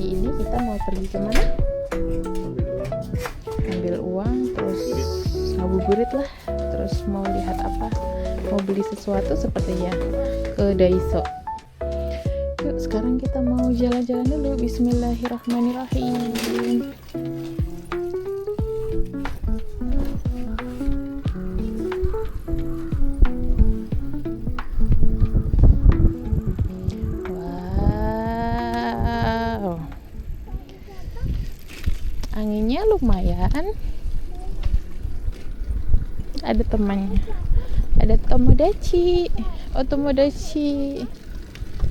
hari ini kita mau pergi kemana? Ambil uang, terus ngabuburit lah. Terus mau lihat apa? Mau beli sesuatu sepertinya ke Daiso. Yuk sekarang kita mau jalan-jalan dulu. Bismillahirrahmanirrahim. Wow, anginnya lumayan. Ada temannya, ada Tomodachi. Oh, Tomodachi.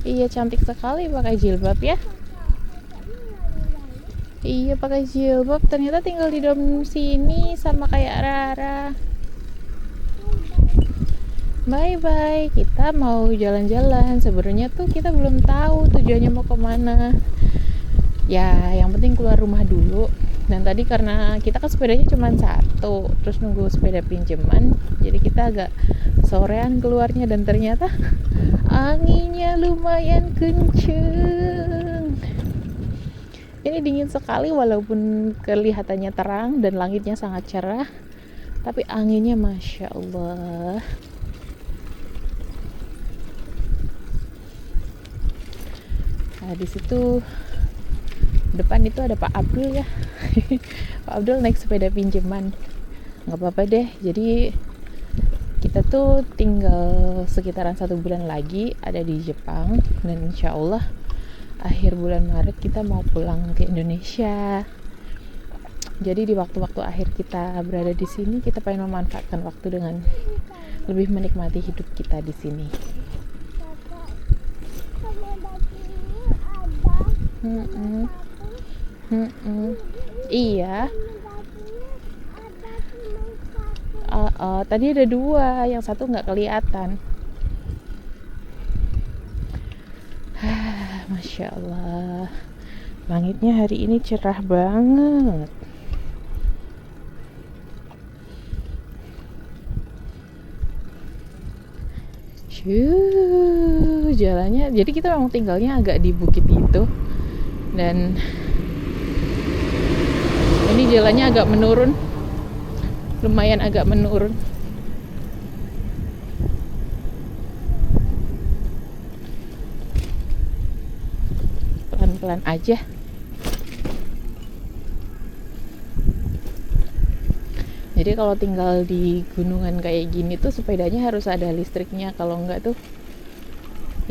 Iya, cantik sekali pakai jilbab ya. Iya, pakai jilbab. Ternyata tinggal di dalam sini sama kayak Rara. Bye bye. Kita mau jalan-jalan. Sebenarnya tuh kita belum tahu tujuannya mau kemana. Ya, yang penting keluar rumah dulu. Dan tadi karena kita kan sepedanya cuma satu, terus nunggu sepeda pinjaman, jadi kita agak sorean keluarnya. Dan ternyata anginnya lumayan kenceng. Ini dingin sekali walaupun kelihatannya terang dan langitnya sangat cerah, tapi anginnya Masya Allah. Nah, di situ depan itu ada Pak Abdul ya. Pak Abdul naik sepeda pinjaman. Nggak apa-apa deh. Jadi kita tuh tinggal sekitaran 1 bulan lagi ada di Jepang, dan insya Allah akhir bulan Maret kita mau pulang ke Indonesia. Jadi di waktu-waktu akhir kita berada di sini, kita pengen memanfaatkan waktu dengan lebih menikmati hidup kita di sini. Iya. Tadi ada 2, yang satu nggak kelihatan. Masya Allah, langitnya hari ini cerah banget. Jalannya, jadi kita memang tinggalnya agak di bukit itu, dan ini jalannya agak menurun, lumayan agak menurun. Pelan-pelan aja. Jadi kalau tinggal di gunungan kayak gini tuh sepedanya harus ada listriknya, kalau enggak tuh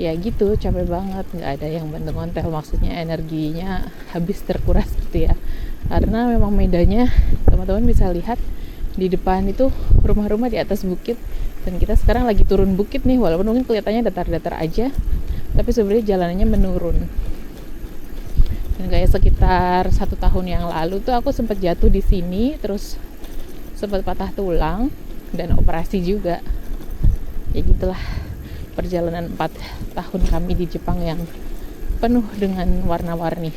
ya gitu, capek banget, nggak ada yang bantu ngontel, maksudnya energinya habis, terkuras gitu ya. Karena memang medannya, teman-teman bisa lihat di depan itu rumah-rumah di atas bukit, dan kita sekarang lagi turun bukit nih, walaupun mungkin kelihatannya datar-datar aja, tapi sebenarnya jalanannya menurun. Dan kayak sekitar 1 tahun yang lalu tuh aku sempat jatuh di sini, terus sempat patah tulang dan operasi juga. Ya gitulah perjalanan 4 tahun kami di Jepang yang penuh dengan warna-warni.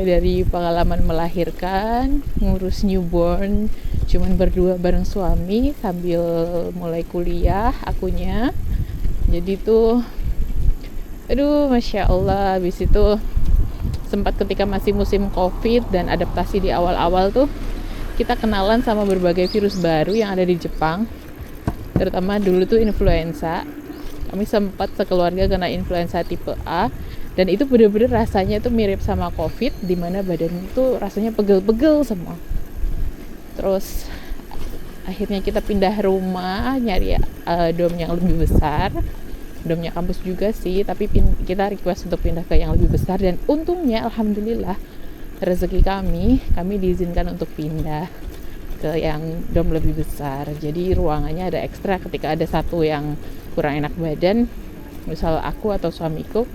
Dari pengalaman melahirkan, ngurus newborn cuman berdua bareng suami sambil mulai kuliah akunya. Jadi tuh aduh Masya Allah. Habis itu sempat ketika masih musim COVID dan adaptasi di awal-awal tuh kita kenalan sama berbagai virus baru yang ada di Jepang, terutama dulu tuh influenza. Kami sempat sekeluarga kena influenza tipe A, dan itu bener-bener rasanya tuh mirip sama COVID, dimana badan itu rasanya pegel-pegel semua. Terus akhirnya kita pindah rumah, nyari dom yang lebih besar, domnya kampus juga sih, tapi kita request untuk pindah ke yang lebih besar. Dan untungnya alhamdulillah rezeki kami diizinkan untuk pindah ke yang dom lebih besar. Jadi ruangannya ada ekstra ketika ada satu yang kurang enak badan, misal aku atau suamiku,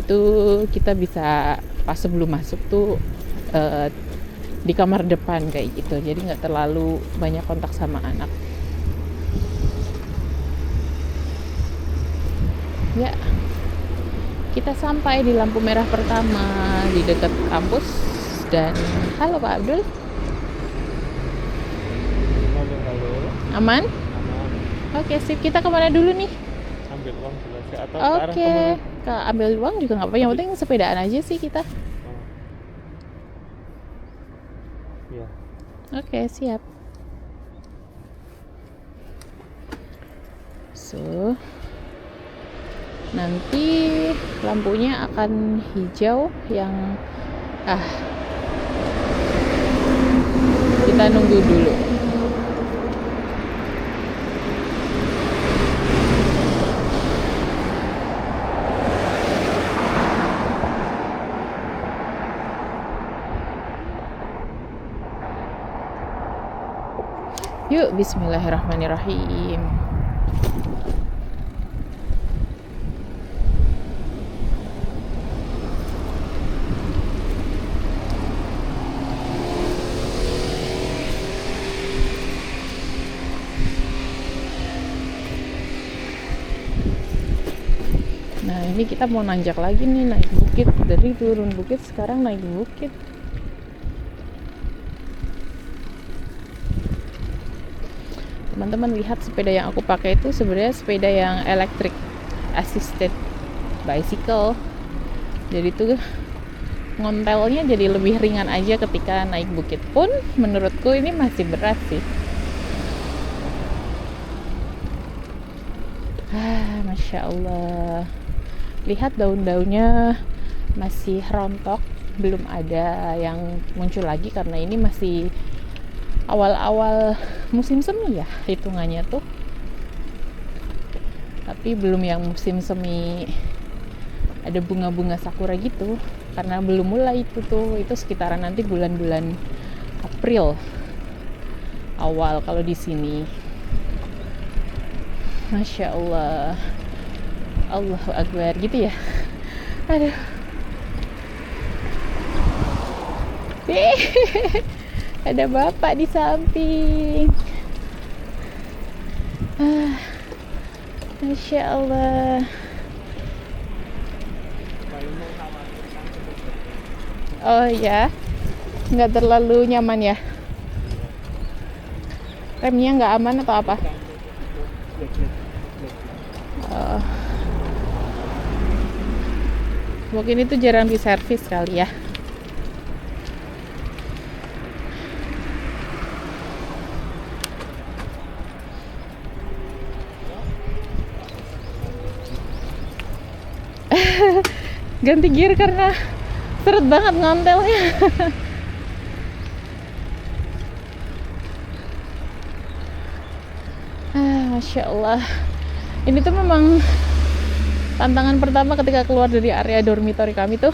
itu kita bisa pas sebelum masuk tuh di kamar depan kayak gitu, jadi nggak terlalu banyak kontak sama anak. Ya, kita sampai di lampu merah pertama di dekat kampus. Dan halo Pak Abdul. Halo. Aman? Aman. Oke, sip. Kita kemana dulu nih? ambil uang dulu aja atau ke arah Oke, kemana? Kak, ambil uang juga nggak apa-apa. Yang penting sepedaan aja sih kita. Oh, iya. Oke, siap. So, nanti lampunya akan hijau yang kita nunggu dulu. Yuk, bismillahirrahmanirrahim. Nah, ini kita mau nanjak lagi nih, naik bukit. Dari turun bukit, sekarang naik bukit. Teman-teman lihat sepeda yang aku pakai itu sebenarnya sepeda yang electric assisted bicycle. Jadi tuh ngontelnya jadi lebih ringan aja ketika naik bukit pun menurutku ini masih berat sih. Masya Allah. Lihat daun-daunnya masih rontok, belum ada yang muncul lagi karena ini masih awal-awal musim semi ya hitungannya tuh, tapi belum yang musim semi ada bunga-bunga sakura gitu karena belum mulai itu sekitaran nanti bulan-bulan April awal kalau di sini. Masya Allah, Allahu Akbar gitu ya. Aduh. Ada bapak di samping. Masya Allah. Oh ya, nggak terlalu nyaman ya? Remnya nggak aman atau apa? Mungkin itu jarang diservis kali ya. Ganti gear karena seret banget ngontelnya. Masya Allah. Ini tuh memang tantangan pertama ketika keluar dari area dormitory kami tuh.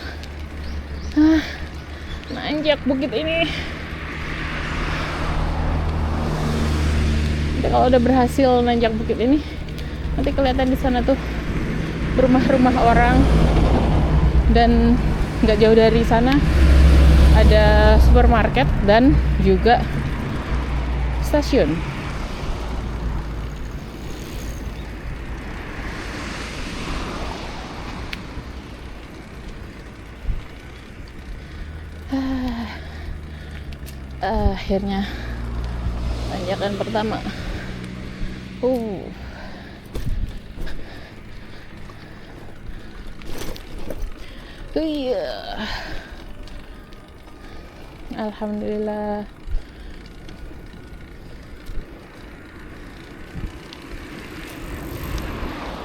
Nanjak bukit ini. Nanti kalau udah berhasil nanjak bukit ini, nanti kelihatan di sana tuh rumah-rumah orang, dan nggak jauh dari sana ada supermarket dan juga stasiun. Akhirnya tanjakan pertama. Iya. Alhamdulillah.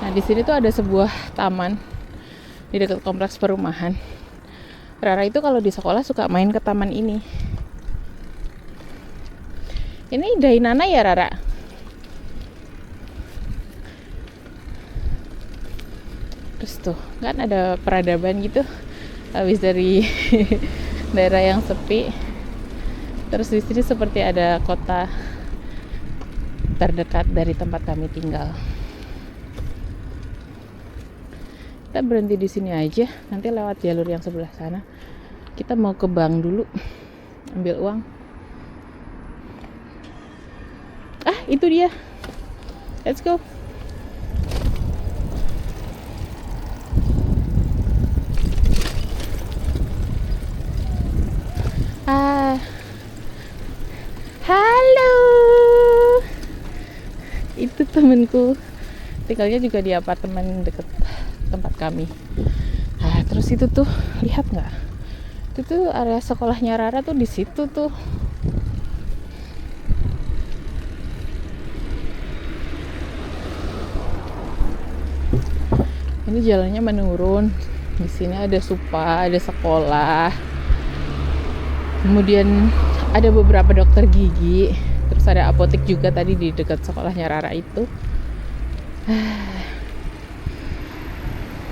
Nah, di sini tuh ada sebuah taman di dekat kompleks perumahan. Rara itu kalau di sekolah suka main ke taman ini. Ini Dainana ya, Rara? Terus tuh kan ada peradaban gitu habis dari daerah yang sepi. Terus di sini seperti ada kota terdekat dari tempat kami tinggal. Kita berhenti di sini aja, nanti lewat jalur yang sebelah sana. Kita mau ke bank dulu, ambil uang. Itu dia. Let's go. Halo. Itu temenku tinggalnya juga di apartemen deket tempat kami. Nah terus itu tuh lihat nggak, itu tuh area sekolahnya Rara tuh di situ tuh. Ini jalannya menurun. Di sini ada supa, ada sekolah. Kemudian ada beberapa dokter gigi. Terus ada apotek juga tadi di dekat sekolahnya Rara itu.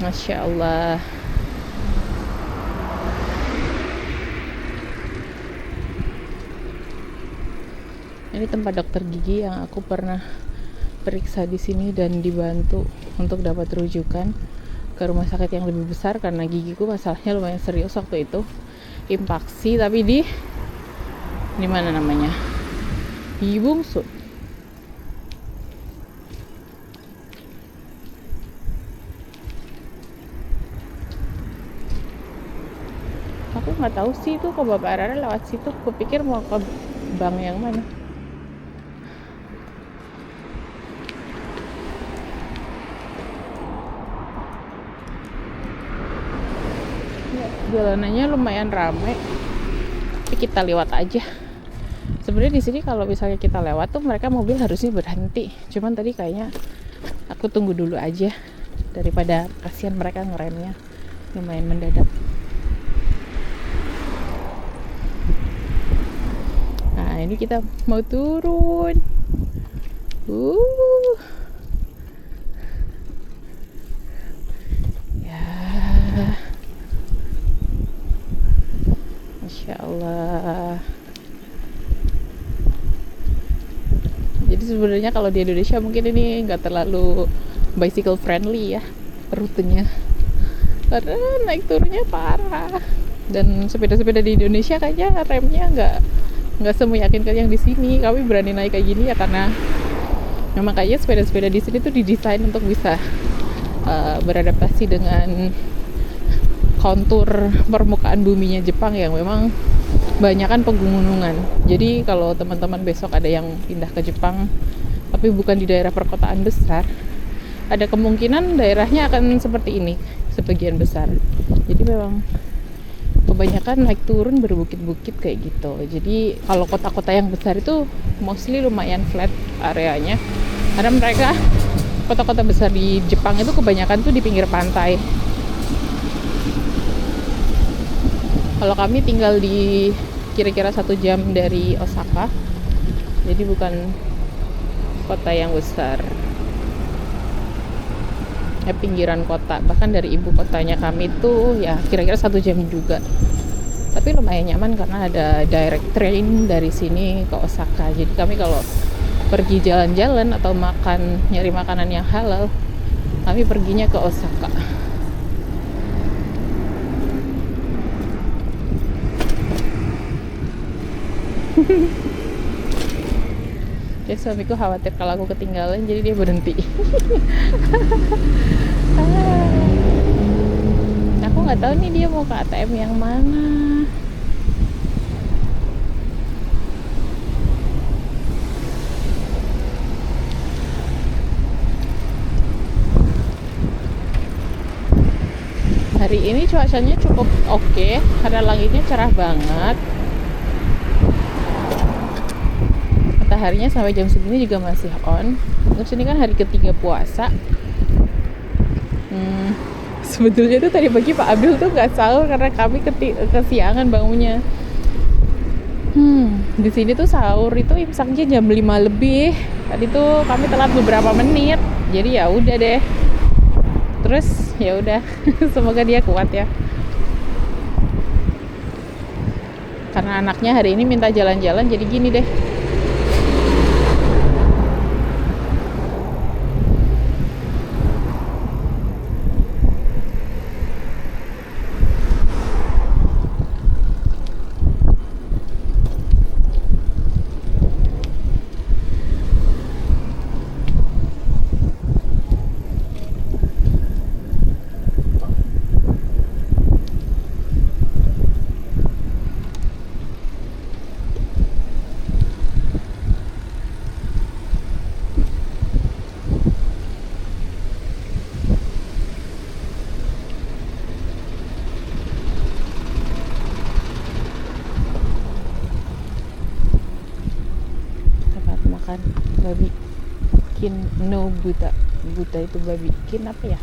Masya Allah. Ini tempat dokter gigi yang aku pernah periksa di sini dan dibantu untuk dapat rujukan ke rumah sakit yang lebih besar karena gigiku masalahnya lumayan serius waktu itu. Impaksi, tapi di mana namanya? Gigi bungsu. Aku nggak tahu sih itu ke Bapak Rara lewat situ. Kupikir mau ke bank yang mana. Jalanannya lumayan ramai, tapi kita lewat aja. Sebenarnya di sini kalau misalnya kita lewat tuh mereka mobil harusnya berhenti. Cuman tadi kayaknya aku tunggu dulu aja daripada kasihan mereka ngeremnya lumayan mendadak. Nah ini kita mau turun. Masya Allah. Jadi sebenarnya kalau di Indonesia mungkin ini nggak terlalu bicycle friendly ya rutenya, karena naik turunnya parah. Dan sepeda-sepeda di Indonesia kayaknya remnya nggak semeyakinkan yang di sini. Kami berani naik kayak gini ya karena memang kayaknya sepeda-sepeda di sini tuh didesain untuk bisa beradaptasi dengan kontur permukaan buminya Jepang yang memang banyakan pegunungan. Jadi kalau teman-teman besok ada yang pindah ke Jepang tapi bukan di daerah perkotaan besar, ada kemungkinan daerahnya akan seperti ini sebagian besar. Jadi memang kebanyakan naik turun berbukit-bukit kayak gitu. Jadi kalau kota-kota yang besar itu mostly lumayan flat areanya, karena mereka kota-kota besar di Jepang itu kebanyakan tuh di pinggir pantai. Kalau kami tinggal di kira-kira 1 jam dari Osaka, jadi bukan kota yang besar, ya pinggiran kota. Bahkan dari ibu kotanya kami tuh ya kira-kira 1 jam juga. Tapi lumayan nyaman karena ada direct train dari sini ke Osaka. Jadi kami kalau pergi jalan-jalan atau nyari makanan yang halal, kami perginya ke Osaka. Ya suamiku khawatir kalau aku ketinggalan, jadi dia berhenti. Aku nggak tahu nih dia mau ke ATM yang mana. Hari ini cuacanya cukup oke, karena langitnya cerah banget. Mataharinya sampai jam segini juga masih on. Terus ini kan hari ketiga puasa. Sebetulnya tuh tadi pagi Pak Abdul tuh nggak sahur karena kami kesiangan bangunnya. Di sini tuh sahur itu imsaknya jam 5 lebih. Tadi tuh kami telat beberapa menit. Jadi ya udah deh. Terus ya udah, semoga dia kuat ya. Karena anaknya hari ini minta jalan-jalan, jadi gini deh. kin no buta. Buta itu babi, kin apa ya?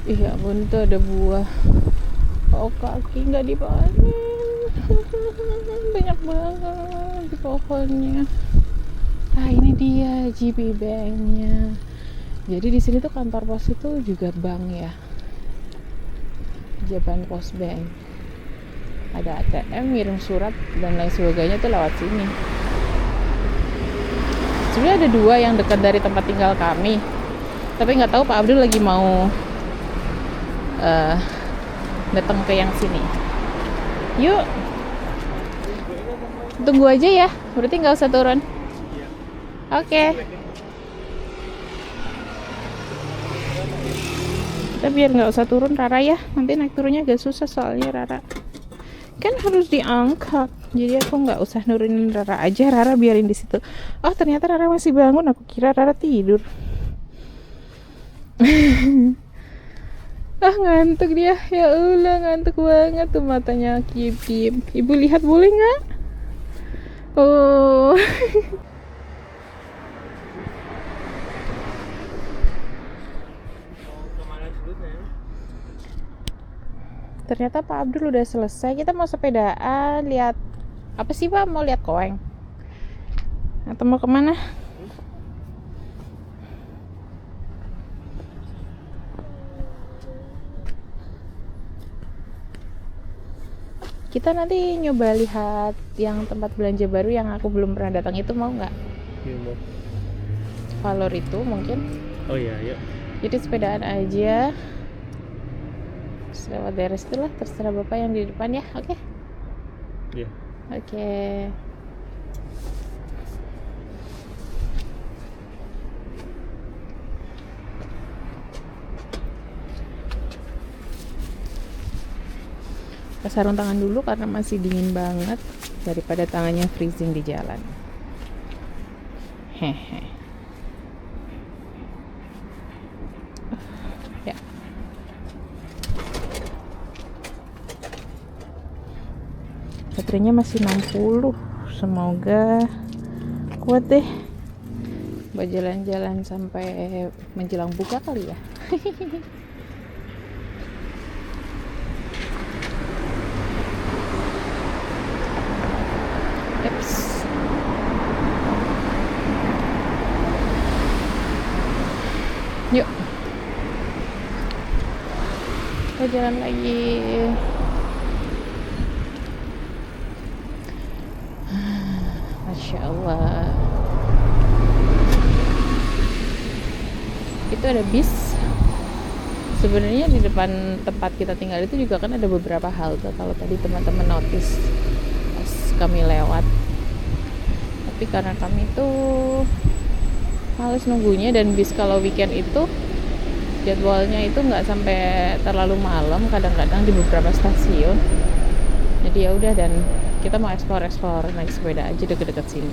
Iya ampun, tuh ada buah. Oh, kaki nggak dipanen. Banyak banget di pohonnya. Ah, ini dia GB Bank-nya. Jadi di sini tuh kantor pos itu juga bank ya. Japan Post Bank. Ada ATM, ngirim surat dan lain sebagainya tuh lewat sini. Sebenarnya ada 2 yang dekat dari tempat tinggal kami. Tapi nggak tahu Pak Abdul lagi mau datang ke yang sini. Yuk, tunggu aja ya. Berarti nggak usah turun. Oke. Kita biar nggak usah turun Rara ya. Nanti naik turunnya agak susah soalnya Rara kan harus diangkat. Jadi aku nggak usah nurunin Rara aja. Rara biarin di situ. Oh ternyata Rara masih bangun. Aku kira Rara tidur. Ah ngantuk dia. Ya Allah ngantuk banget tuh matanya kip-kip. Ibu lihat boleh nggak? Oh. Ternyata Pak Abdul udah selesai. Kita mau sepedaan, lihat apa sih Pak? Mau lihat koeng? Atau mau kemana? Kita nanti nyoba lihat yang tempat belanja baru yang aku belum pernah datang itu, mau nggak? Iya. Valor itu mungkin. Oh iya, yuk. Jadi sepedaan aja. Lewat daerah situ lah, terserah Bapak yang di depan ya, oke? Iya. Oke. Sarung tangan dulu karena masih dingin banget daripada tangannya freezing di jalan. Hehe. Ya. Baterainya masih 60. Semoga kuat deh. Buat jalan-jalan sampai menjelang buka kali ya. Eps. Yuk. Kita jalan lagi. Masya Allah. Itu ada bis. Sebenarnya di depan tempat kita tinggal itu juga kan ada beberapa halte. Kalau tadi teman-teman notice pas kami lewat. Tapi karena kami tuh males nunggunya, dan bis kalau weekend itu jadwalnya itu nggak sampai terlalu malam, kadang-kadang di beberapa stasiun. Jadi ya udah, dan kita mau explore naik sepeda aja deket-deket sini.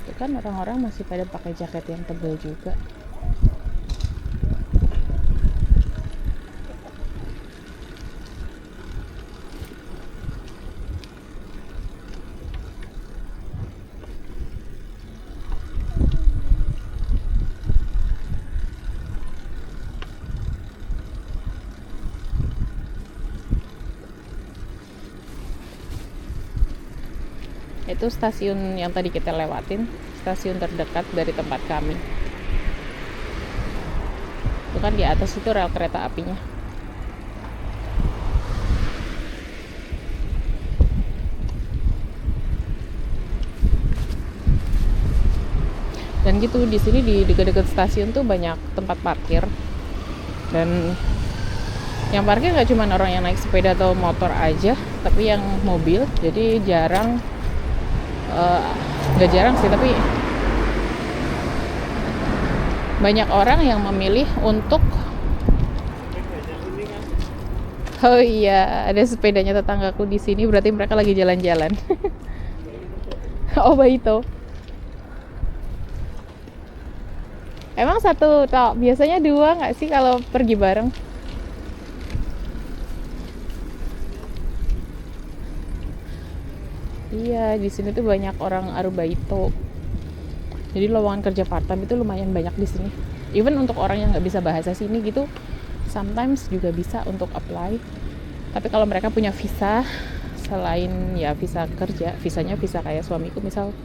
Itu kan orang-orang masih pada pakai jaket yang tebal juga. Itu stasiun yang tadi kita lewatin, stasiun terdekat dari tempat kami. Itu kan di atas itu rel kereta apinya. Dan gitu, di sini di dekat-dekat stasiun tuh banyak tempat parkir. Dan yang parkir nggak cuma orang yang naik sepeda atau motor aja, tapi yang mobil. Jadi jarang, nggak jarang sih, tapi banyak orang yang memilih untuk, oh iya, ada sepedanya tetanggaku di sini, berarti mereka lagi jalan-jalan. Oh, Baito. Emang satu tok, biasanya dua nggak sih kalau pergi bareng? Iya, di sini tuh banyak orang Arubaito. Jadi lowongan kerja part time itu lumayan banyak di sini. Even untuk orang yang nggak bisa bahasa sini gitu, sometimes juga bisa untuk apply. Tapi kalau mereka punya visa selain ya visa kerja, visanya visa kayak suamiku misal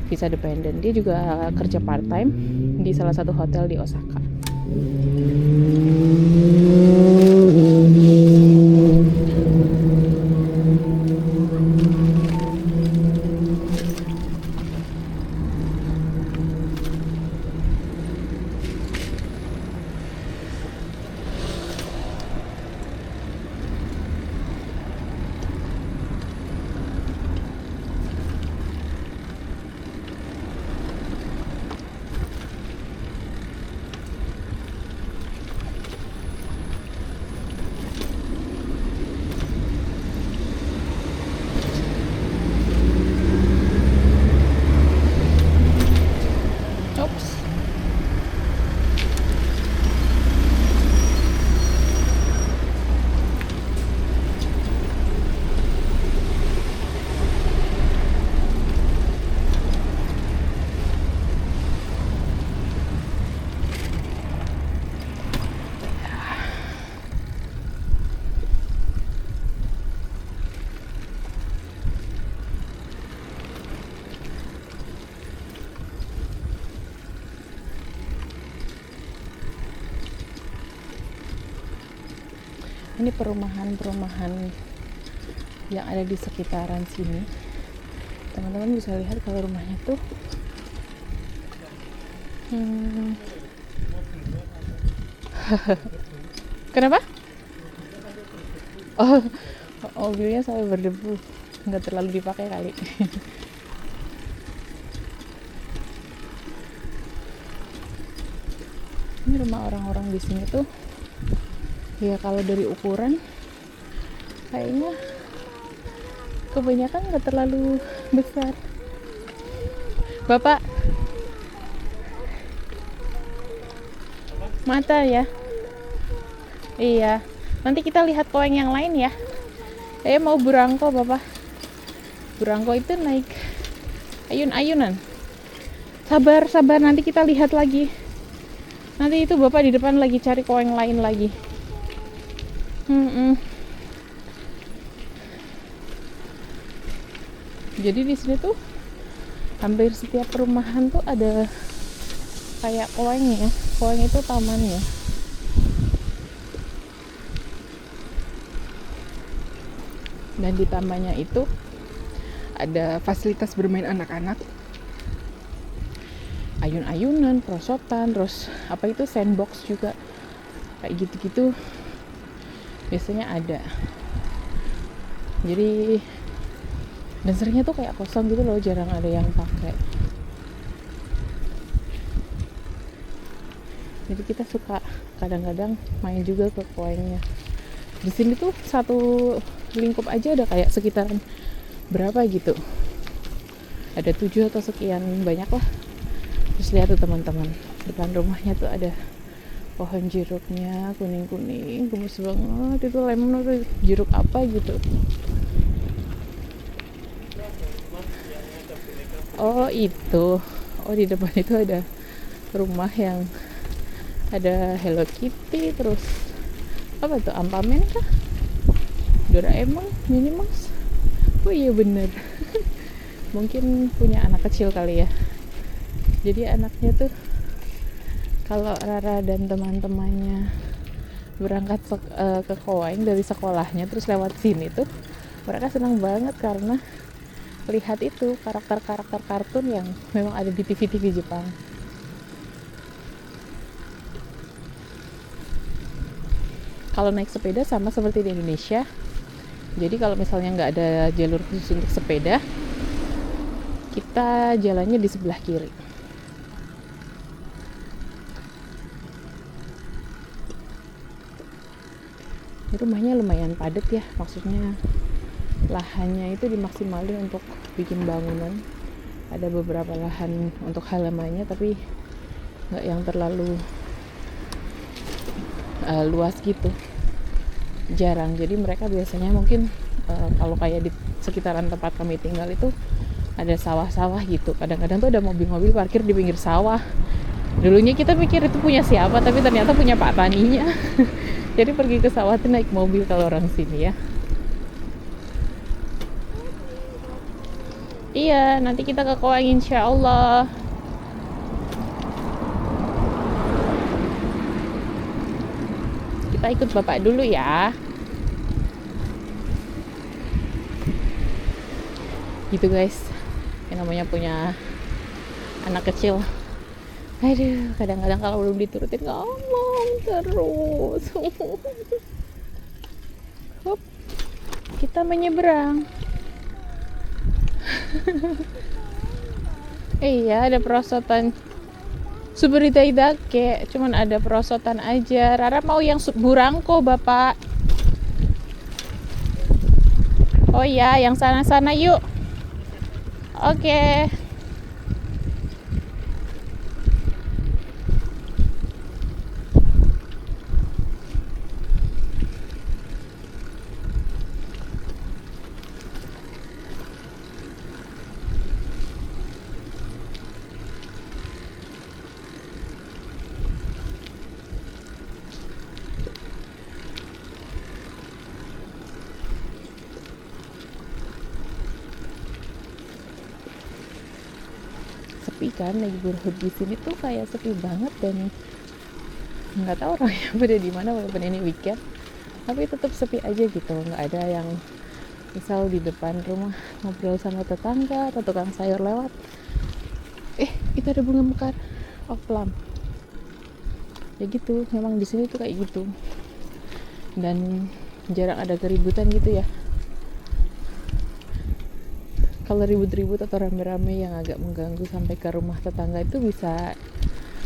visa dependent, dia juga kerja part time di salah satu hotel di Osaka. Oops. Ini perumahan-perumahan yang ada di sekitaran sini. Teman-teman bisa lihat kalau rumahnya tuh kenapa? Oh, mobilnya sampai berdebu, nggak terlalu dipakai kali. Ini rumah orang-orang di sini tuh, ya kalau dari ukuran kayaknya kebanyakan nggak terlalu besar. Bapak, mata ya? Iya. Nanti kita lihat koeng yang lain ya. Saya mau burangko, Bapak. Burangko itu naik ayun-ayunan. Sabar, sabar, nanti kita lihat lagi. Nanti itu Bapak di depan lagi cari koeng lain lagi. Jadi di sini tuh hampir setiap perumahan tuh ada kayak koeng ya. Koeng itu tamannya. Dan di tamannya itu ada fasilitas bermain anak-anak, ayun-ayunan, perosotan, terus apa itu sandbox juga, kayak gitu-gitu biasanya ada. Jadi dasarnya tuh kayak kosong gitu loh, jarang ada yang pakai. Jadi kita suka kadang-kadang main juga ke koengnya. Di sini tuh satu lingkup aja ada kayak sekitaran berapa gitu, ada 7 atau sekian banyak lah. Terus lihat tuh teman-teman, depan rumahnya tuh ada pohon jeruknya kuning-kuning, gemes banget. Itu lemon atau jeruk apa gitu. Oh itu, oh di depan itu ada rumah yang ada Hello Kitty, terus apa tuh, Ampamen kah, Doraemon, Minnie Mouse. Oh iya bener. Mungkin punya anak kecil kali ya. Jadi anaknya tuh kalau Rara dan teman-temannya berangkat ke koeng dari sekolahnya terus lewat sini tuh, mereka senang banget karena lihat itu karakter-karakter kartun yang memang ada di TV-TV Jepang. Kalau naik sepeda sama seperti di Indonesia. Jadi kalau misalnya nggak ada jalur khusus untuk sepeda, kita jalannya di sebelah kiri. Rumahnya lumayan padat ya, maksudnya lahannya itu dimaksimalin untuk bikin bangunan. Ada beberapa lahan untuk halamannya, tapi nggak yang terlalu luas gitu, jarang. Jadi mereka biasanya mungkin kalau kayak di sekitaran tempat kami tinggal itu ada sawah-sawah gitu, kadang-kadang tuh ada mobil-mobil parkir di pinggir sawah. Dulunya kita mikir itu punya siapa, tapi ternyata punya pak taninya. Jadi pergi ke sawah tuh naik mobil kalau orang sini ya. Iya, nanti kita ke Koang insya Allah. Kita ikut bapak dulu ya. Gitu guys, yang namanya punya anak kecil. Aduh, kadang-kadang kalau belum diturutin ngomong terus. Hop, kita menyeberang. Iya, ada perosotan Suberidaidake, cuman ada perosotan aja. Rara mau yang burangko, Bapak. Oh iya, yang sana-sana yuk. Oke. Sepi kan, lagi berhut di sini tuh kayak sepi banget, dan nggak tahu orangnya pada di mana walaupun ini weekend, tapi tetap sepi aja gitu. Nggak ada yang misal di depan rumah ngobrol sama tetangga atau tukang sayur lewat, itu ada bunga mekar, plum, ya gitu. Memang di sini tuh kayak gitu, dan jarang ada keributan gitu ya. Kalau ribut-ribut atau rame-rame yang agak mengganggu sampai ke rumah tetangga itu bisa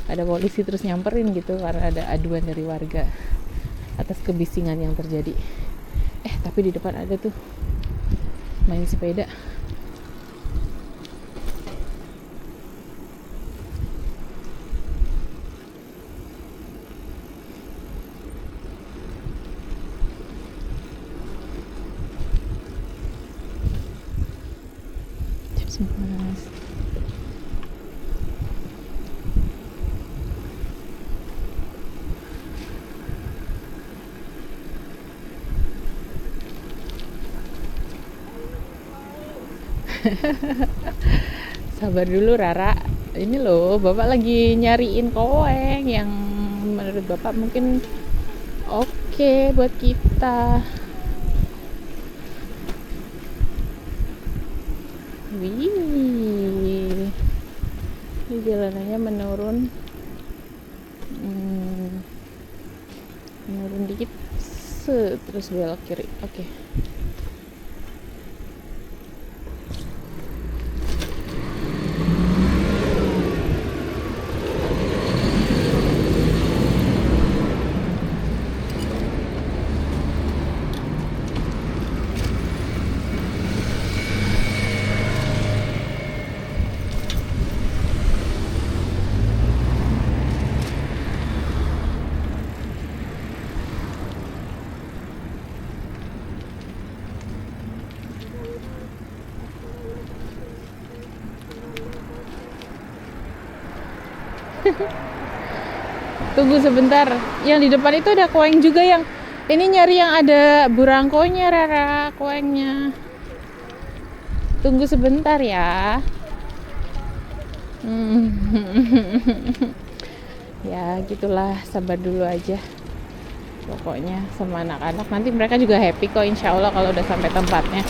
ada polisi terus nyamperin gitu, karena ada aduan dari warga atas kebisingan yang terjadi. Tapi di depan ada tuh main sepeda. Mas. Sabar dulu Rara, ini loh bapak lagi nyariin koeng yang menurut bapak mungkin oke buat kita. Wih, ini jalanannya menurun dikit, terus belok kiri. Oke. Tunggu sebentar, yang di depan itu ada koeng juga, yang ini nyari yang ada burangkonya Rara, koengnya. Tunggu sebentar ya. Ya gitulah, sabar dulu aja pokoknya sama anak-anak. Nanti mereka juga happy kok insya Allah kalau udah sampai tempatnya.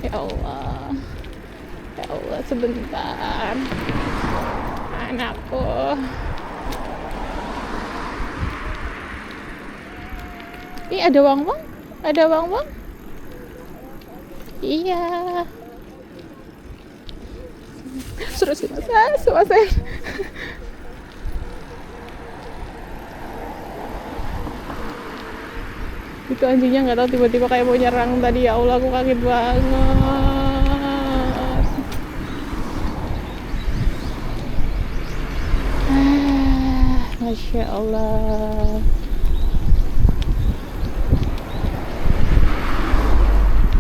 Ya Allah, ya Allah, sebentar anakku. Ini ada wang-wang, ada wang-wang. Iya, suruh sumasen. Itu anjingnya nggak tahu tiba-tiba kayak mau nyerang tadi. Ya Allah, aku kaget banget. Masya Allah.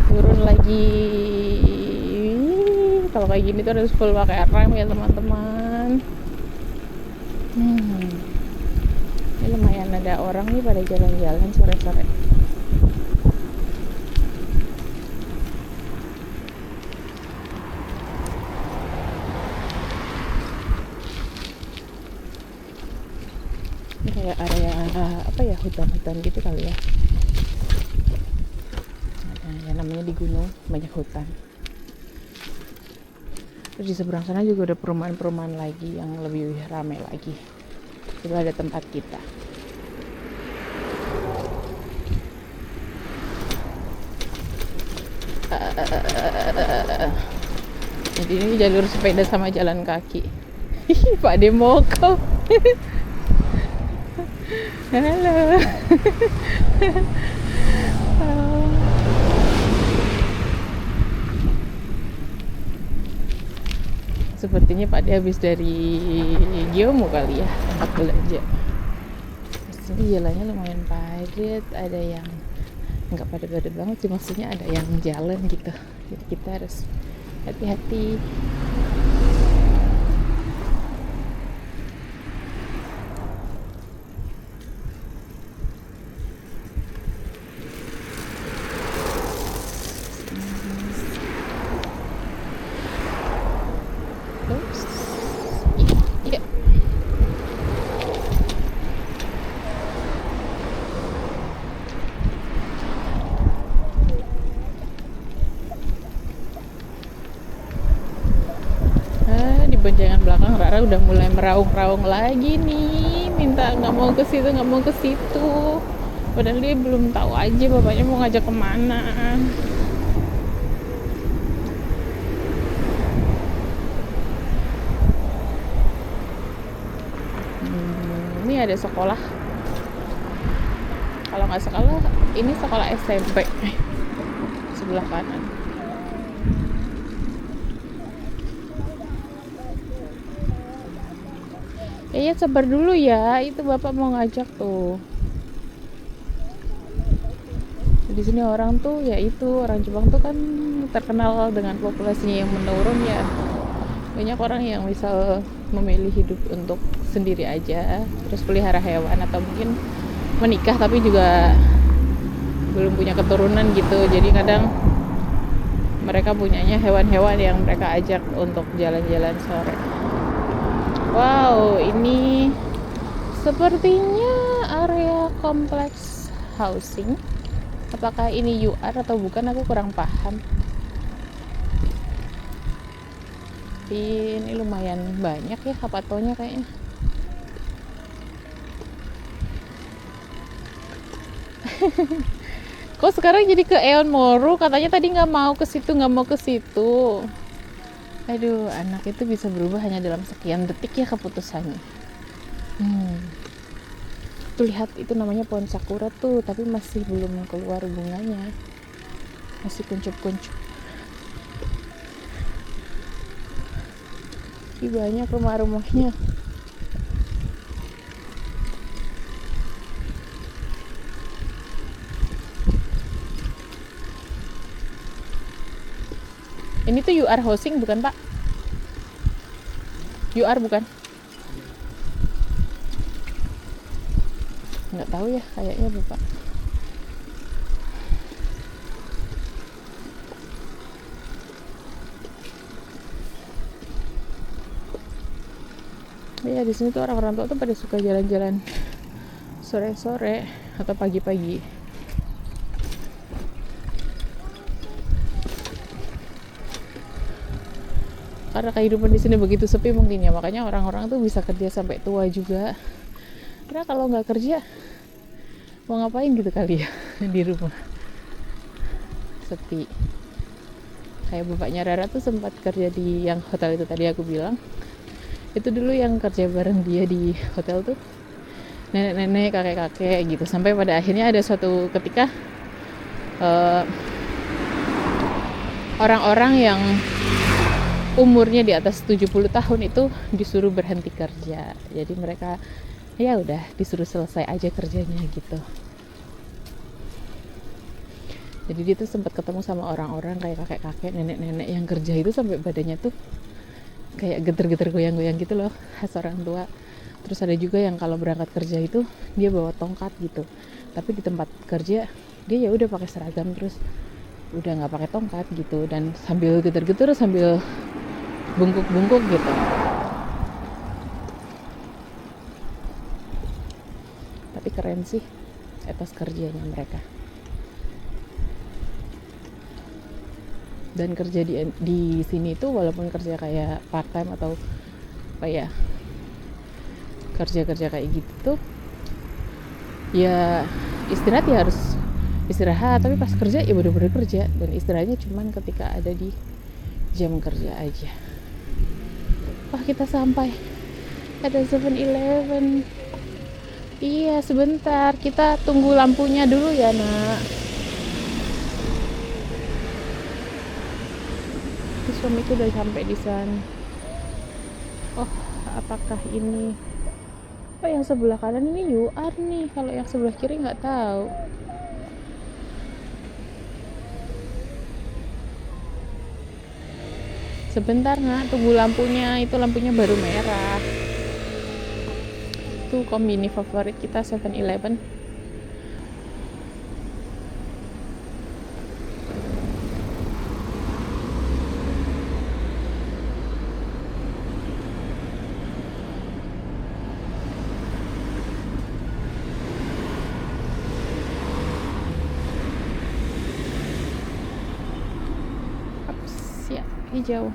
Turun lagi. Kalau kayak gini tuh harus full pakai rem ya teman-teman. Ini lumayan ada orang nih pada jalan-jalan sore-sore. Ini kayak area apa ya, hutan-hutan gitu kali ya. Nah, yang namanya di gunung banyak hutan. Terus di seberang sana juga ada perumahan-perumahan lagi yang lebih ramai lagi. Itu ada tempat kita. Jadi ini jalur sepeda sama jalan kaki. Pak Demoko. Halo. Sepertinya Pak De habis dari Geomu kali ya, tempat belanja. Sini jalannya lumayan padat, ada yang nggak padat-padat banget sih, maksudnya ada yang jalan gitu. Jadi kita harus hati-hati. Oops. Iya. Di boncengan belakang Rara udah mulai meraung-raung lagi nih, minta nggak mau ke situ, nggak mau ke situ. Padahal dia belum tahu aja bapaknya mau ngajak kemana. Ini ada sekolah. Kalau nggak salah ini sekolah SMP sebelah kanan. Ya sabar dulu ya, itu bapak mau ngajak tuh. Di sini orang tuh ya itu orang Jepang tuh kan terkenal dengan populasinya yang menurun ya. Banyak orang yang misal memilih hidup untuk sendiri aja, terus pelihara hewan atau mungkin menikah tapi juga belum punya keturunan gitu. Jadi kadang mereka punyanya hewan-hewan yang mereka ajak untuk jalan-jalan sore. Wow, ini sepertinya area kompleks housing. Apakah ini UR atau bukan, aku kurang paham. Ini lumayan banyak ya kapatonya kayaknya. Kok sekarang jadi ke Eon Moro? Katanya tadi nggak mau ke situ, nggak mau ke situ. Aduh, anak itu bisa berubah hanya dalam sekian detik ya keputusannya. Tuh lihat, itu namanya pohon sakura tuh, tapi masih belum keluar bunganya. Masih kuncup-kuncup. Ih, banyak rumah-rumahnya. Ini tuh UR housing bukan Pak? UR bukan? Nggak tahu ya, kayaknya Bapak. Ya di sini tuh orang-orang tua tuh pada suka jalan-jalan sore-sore atau pagi-pagi. Karena kehidupan di sini begitu sepi mungkin ya, makanya orang-orang tuh bisa kerja sampai tua juga. Karena kalau nggak kerja mau ngapain gitu kali ya di rumah, sepi. Kayak bapaknya Rara tuh sempat kerja di yang hotel itu tadi aku bilang. Itu dulu yang kerja bareng dia di hotel tuh nenek-nenek, kakek-kakek gitu. Sampai pada akhirnya ada suatu ketika orang-orang yang umurnya di atas 70 tahun itu disuruh berhenti kerja. Jadi mereka ya udah disuruh selesai aja kerjanya gitu. Jadi dia tuh sempat ketemu sama orang-orang kayak kakek-kakek, nenek-nenek yang kerja itu sampai badannya tuh kayak geter-geter goyang-goyang gitu loh, khas orang tua. Terus ada juga yang kalau berangkat kerja itu dia bawa tongkat gitu, tapi di tempat kerja dia ya udah pakai seragam, terus udah nggak pakai tongkat gitu, dan sambil geter-geter sambil bungkuk-bungkuk gitu. Tapi keren sih etos kerjanya mereka. Dan kerja di sini tuh walaupun kerja kayak part time atau apa ya, kerja kayak gitu tuh ya istirahat ya harus istirahat, tapi pas kerja ya bener-bener kerja, dan istirahatnya cuman ketika ada di jam kerja aja. Wah, kita sampai, ada 7-Eleven. Iya, sebentar, kita tunggu lampunya dulu ya nak. Suamiku udah sampai di sana. Oh, apakah ini? Oh, yang sebelah kanan ini UR nih. Kalau yang sebelah kiri nggak tahu. Sebentar nak, tunggu lampunya. Itu lampunya baru merah. Itu kombini favorit kita 7-Eleven. Siap, hijau.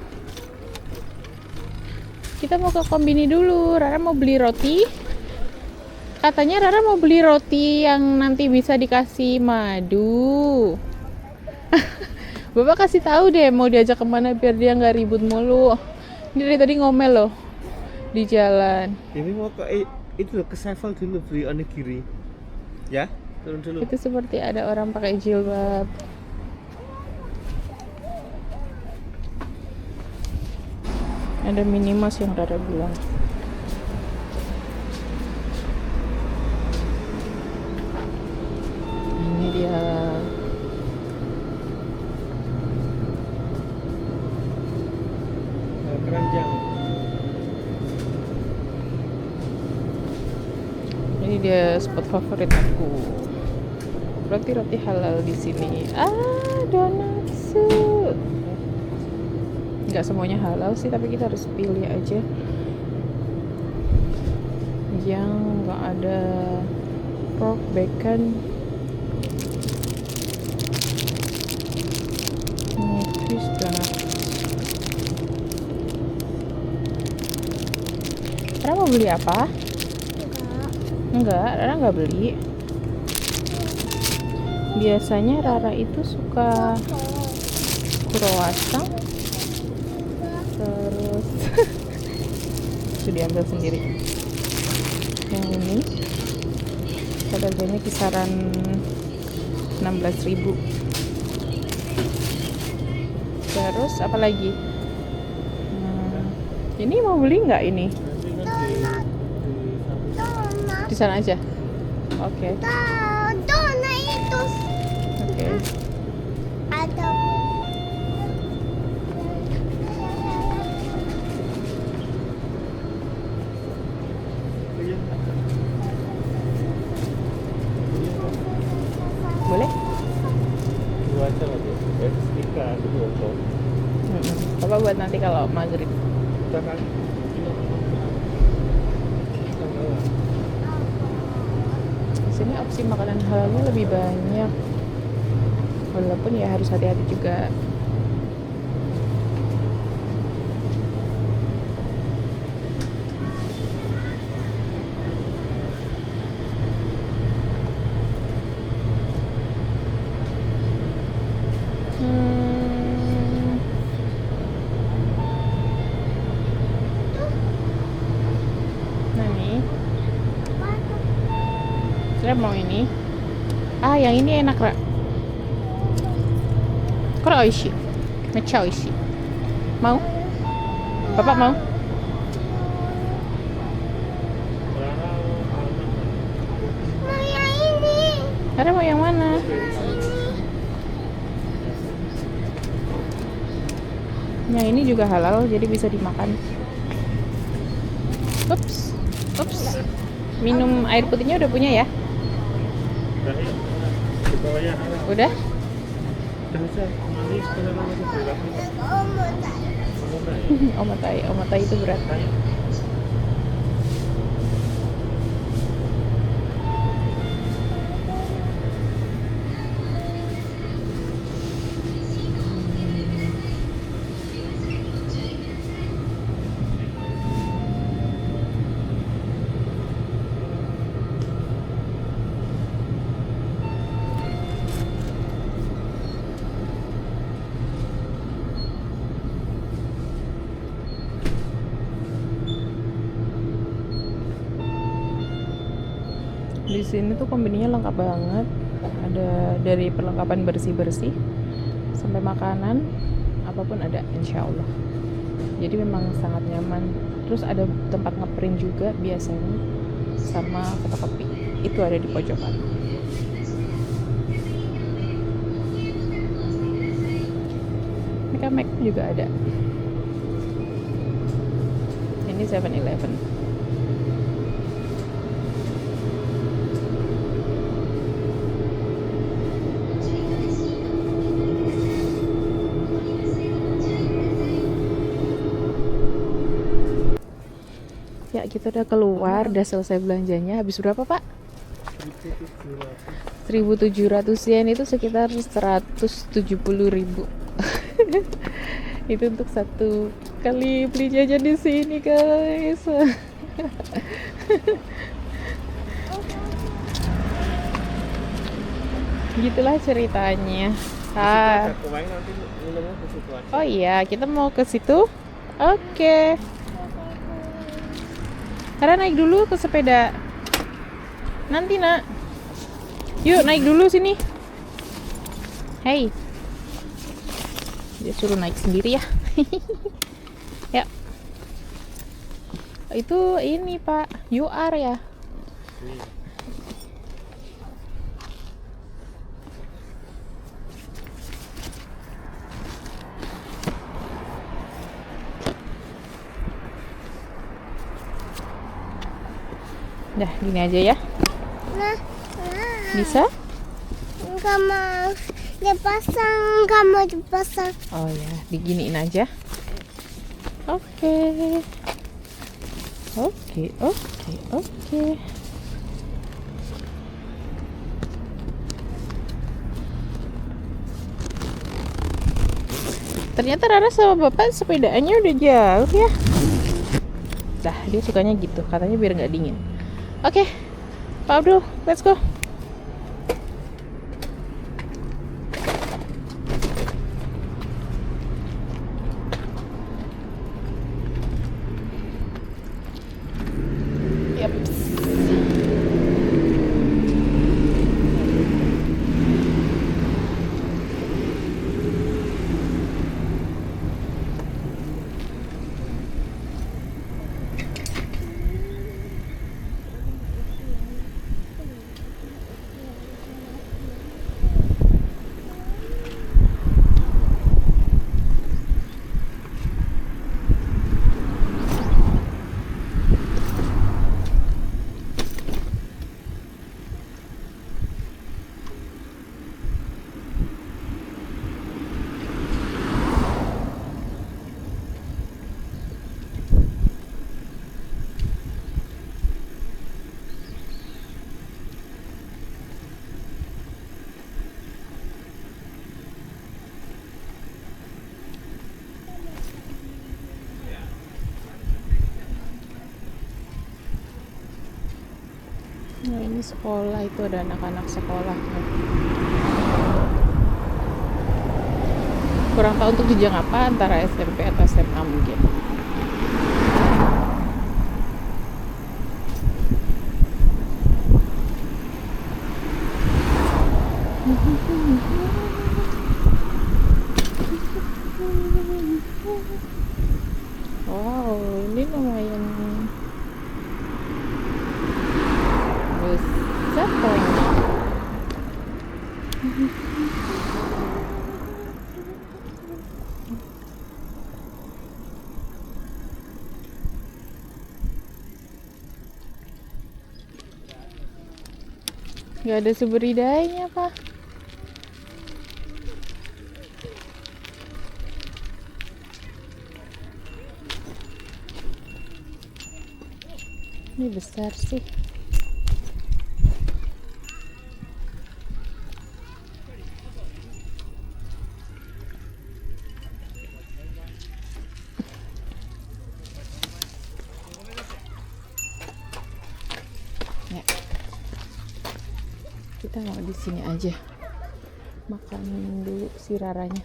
Kita mau ke kombini dulu. Rara mau beli roti. Katanya Rara mau beli roti yang nanti bisa dikasih madu. Bapak kasih tahu deh mau diajak kemana biar dia nggak ribut mulu. Ini dari tadi ngomel loh di jalan. Ini mau ke itu loh, ke Sevel dulu beli onigiri. Ya, turun dulu. Itu seperti ada orang pakai jilbab. Ada minimas yang Rara bilang. Ini dia. Keranjang. Ini dia spot favorit aku. Roti-roti halal di sini. Donuts. Nggak semuanya halal sih, tapi kita harus pilih aja yang nggak ada pork, bacon. Twist donut. Rara mau beli apa? Enggak, Rara nggak beli. Biasanya Rara itu suka croissant. Terus itu diambil sendiri. Yang ini harganya kisaran 16.000. Terus apa lagi? Ini mau beli nggak ini? Di sana aja. Oke. Donat itu Oke. ada. Boleh? Dua aja lagi. Tiga, dua kok. Apa buat nanti kalau maghrib? Jangan. Di sini opsi makanan halalnya lebih banyak. Walaupun ya harus hati-hati juga. Saya mau ini. Yang ini enak, Ra. Kore oishi. Mecha oishi. Mau? Bapak mau? Rara Ada mau yang mana? Yang ini juga halal, jadi bisa dimakan. Ups, ups. Minum air putihnya udah punya ya? Udah ya. Di bawahnya halal. Udah? Udah aja. Manis beneran itu berat. Omatai itu berat. Di sini tuh kombininya lengkap banget. Ada dari perlengkapan bersih-bersih sampai makanan, apapun ada, insya Allah. Jadi memang sangat nyaman. Terus ada tempat ngeprint juga biasanya, sama fotokopi. Itu ada di pojokan. Make juga ada. Ini 7-Eleven. Ya, kita udah keluar, udah selesai belanjanya. Habis berapa, Pak? 1.700 yen itu sekitar 170.000. Itu untuk satu kali beli jajan di sini, guys. Gitulah ceritanya. Oh iya, kita mau ke situ. Oke. Karena naik dulu ke sepeda. Nanti, Nak. Yuk, naik dulu sini. Hey. Dia suruh naik sendiri ya. Ya. Itu ini, Pak. UR ya. Dah, gini aja ya. Nah, Bisa? nggak mau dipasang, nggak mau dipasang. Oh ya, diginiin aja. Oke. Oke. Ternyata Rara sama bapak sepedaannya udah jauh ya. Dah, dia sukanya gitu, katanya biar nggak dingin. Oke, Pak Abdul, let's go. Yep. Nah, ini sekolah, itu ada anak-anak sekolah. Kurang tahu untuk jenjang apa, antara SMP atau SMA mungkin. Wow, ini lumayan besar kayaknya. Nggak ada suberidainya, Pak. Ini besar sih. Ya. Kita mau di sini aja. Makan dulu si Raranya.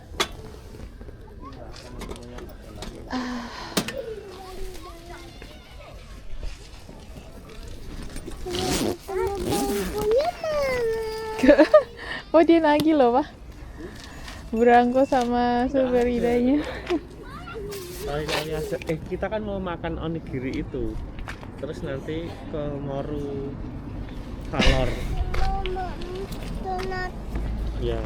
Punya mana? Oh, dia nagih loh, Pak. Berangko sama suberidainya. Kita kan mau makan onigiri itu. Terus nanti ke Moru Valor. Mama, donat. Ya.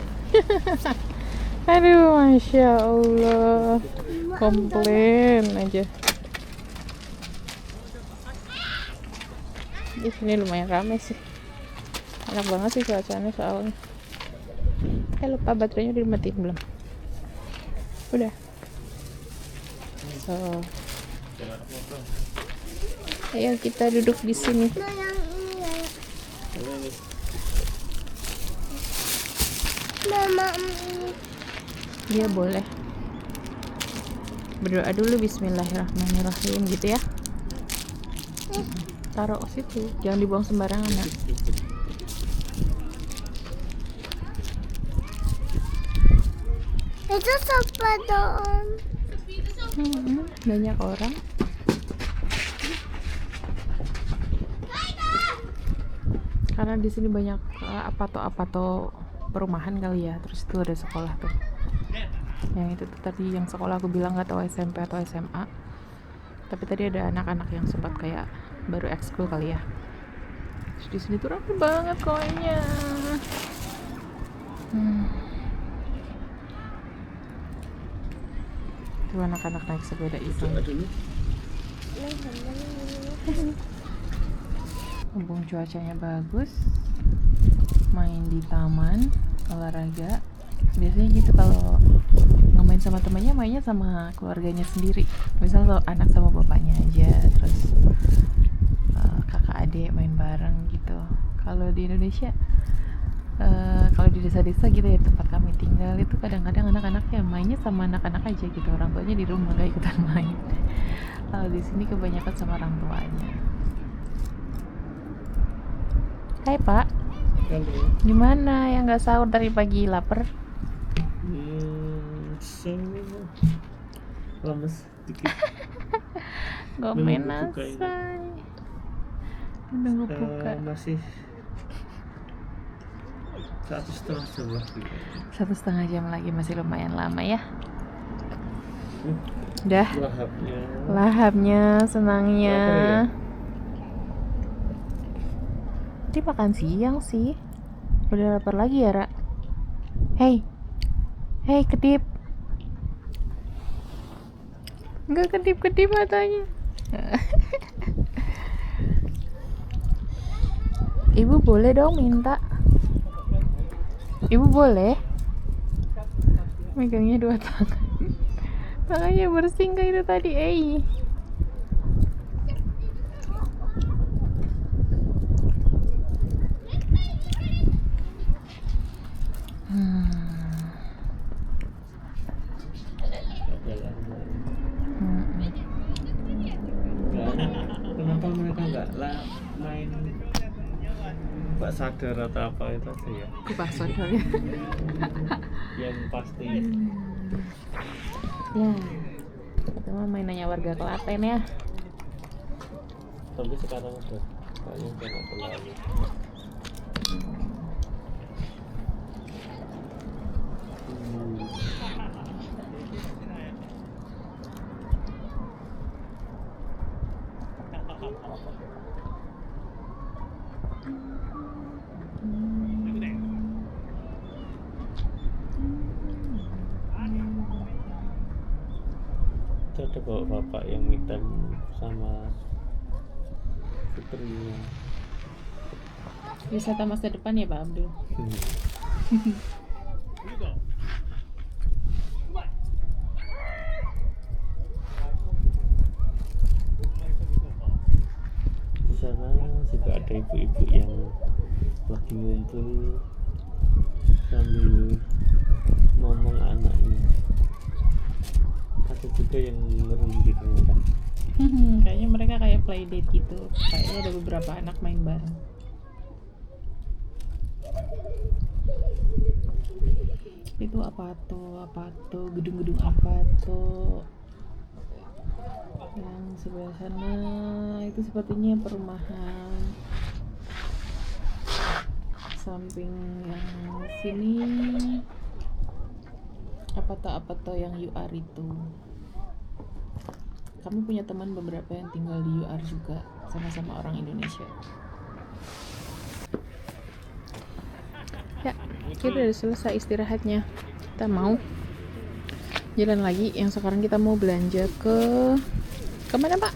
Aduh, Masya Allah. Komplain aja. Di sini lumayan ramai sih. Enak banget sih cuacanya soalnya. Lupa baterainya udah dimatiin belum? Udah. So, ayo kita duduk di sini. Nah, yang ini ya. Mama, ini. Dia boleh berdoa dulu, Bismillahirrahmanirrahim gitu ya. Taruh situ, jangan dibuang sembarangan ya. Itu siapa dong? Banyak orang. Karena di sini banyak apato perumahan kali ya. Terus itu ada sekolah tuh. Yang itu tuh tadi yang sekolah aku bilang nggak tahu SMP atau SMA. Tapi tadi ada anak-anak yang sempat kayak baru ekskul kali ya. Terus di sini tuh rapi banget koinnya. Tuh anak-anak naik sepeda itu. Mumpung cuacanya bagus, main di taman, olahraga. Biasanya gitu kalau nggak main sama temannya, mainnya sama keluarganya sendiri. Misal anak sama bapaknya aja, terus kakak adik main bareng gitu. Kalau di Indonesia, kalau di desa-desa gitu ya tempat kami tinggal itu kadang-kadang anak-anaknya mainnya sama anak-anak aja gitu, orang tuanya di rumah gak ikutan main. Kalau di sini kebanyakan sama orang tuanya. Hai Pak, gimana ya nggak sahur dari pagi, lapar? Lemes dikit. Gomen Nunggu buka ini. nasai. Nunggu buka. Masih 1,5 jam lagi. 1,5 jam lagi, masih lumayan lama ya. Udah lahapnya, senangnya. Lapar ya? Tadi makan siang sih. Udah lapar lagi ya, Ra? Hei, kedip. Enggak kedip-kedip matanya. Ibu boleh dong minta. Ibu boleh megangnya 2 tangan. Tangannya bersih nggak itu tadi? Kenapa mereka nggak main Mbak Sadar atau apa itu aja ya? Bakso ya. Yang pasti. Ya, itu mah mainannya warga Klaten ya. Tapi sekarang udah kayaknya udah nggak terlalu. Itu ada bawa bapak yang hitam sama putrinya. Wisata masa depan ya Pak Abdul. Di sana juga ada ibu-ibu yang lagi ngumpul sambil ngomong anaknya. Ada juga yang ngerunding ternyata. Kayaknya mereka kayak playdate gitu. Kayaknya ada beberapa anak main bareng. Itu apa tuh gedung-gedung apa tuh yang sebelah sana itu sepertinya perumahan. Samping yang sini apa tuh yang UR itu. Kami punya teman beberapa yang tinggal di UR juga, sama-sama orang Indonesia. Ya, kita udah selesai istirahatnya. Kita mau jalan lagi. Yang sekarang kita mau belanja kemana Pak?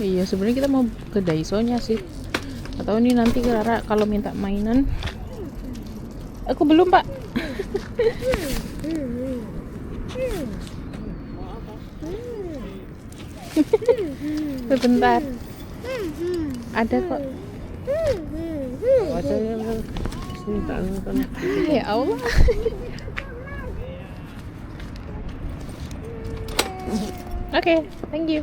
Iya, sebenarnya kita mau ke Daiso-nya sih. Atau ini nanti Rara kalau minta mainan. Aku belum Pak. Sebentar. Ada kok. Ada yang sini kan. Ya Allah. Oke, thank you.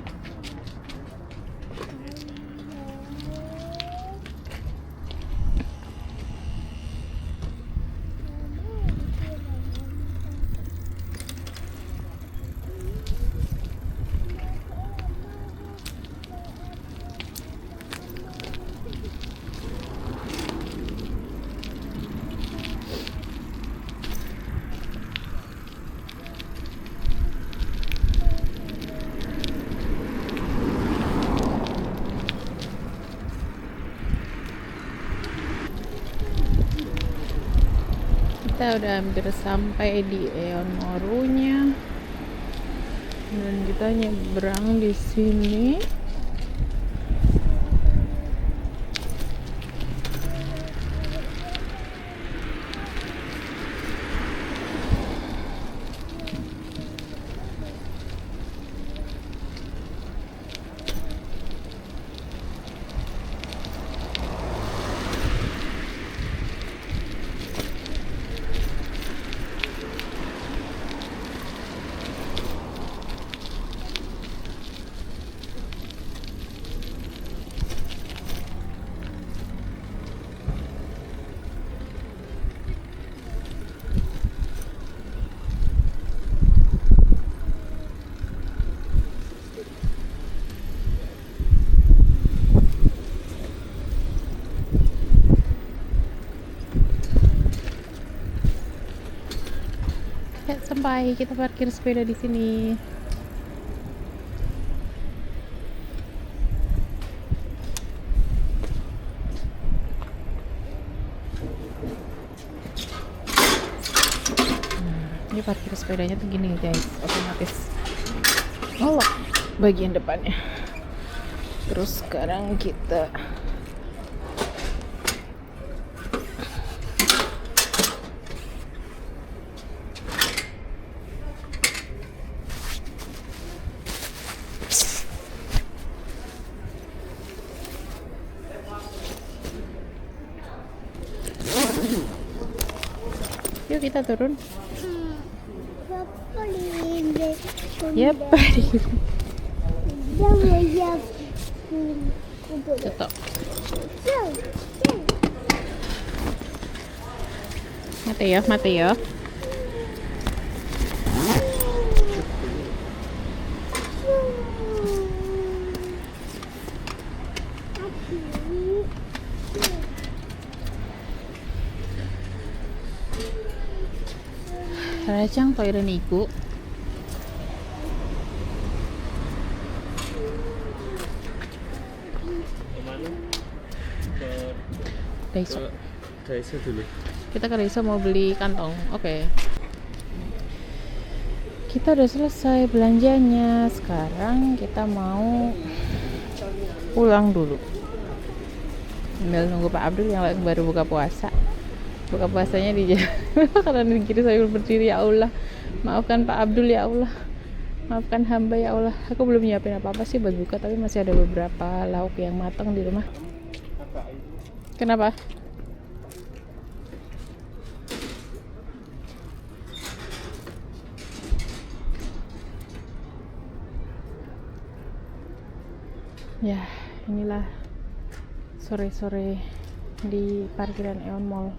Kita udah hampir sampai di Aeon Moru-nya. Dan kita nyebrang di sini. Ya, sampai kita parkir sepeda di sini. Ini parkir sepedanya tuh gini guys, otomatis. Oh, bagian depannya. Terus sekarang kita yuk kita turun. Yep. Tutup. Mati ya. Racang toilet niku. Kemana? Ke Daiso. Daiso dulu. Kita ke Daiso mau beli kantong. Oke. Kita udah selesai belanjanya. Sekarang kita mau pulang dulu. Sambil nunggu Pak Abdul yang baru buka puasa. Buka puasanya di karena di kiri sambil berdiri. Ya Allah, maafkan Pak Abdul ya Allah, maafkan hamba ya Allah. Aku belum nyiapin apa-apa sih buat buka, tapi masih ada beberapa lauk yang matang di rumah. Kenapa? Ya, inilah sore-sore di parkiran Aeon Mall.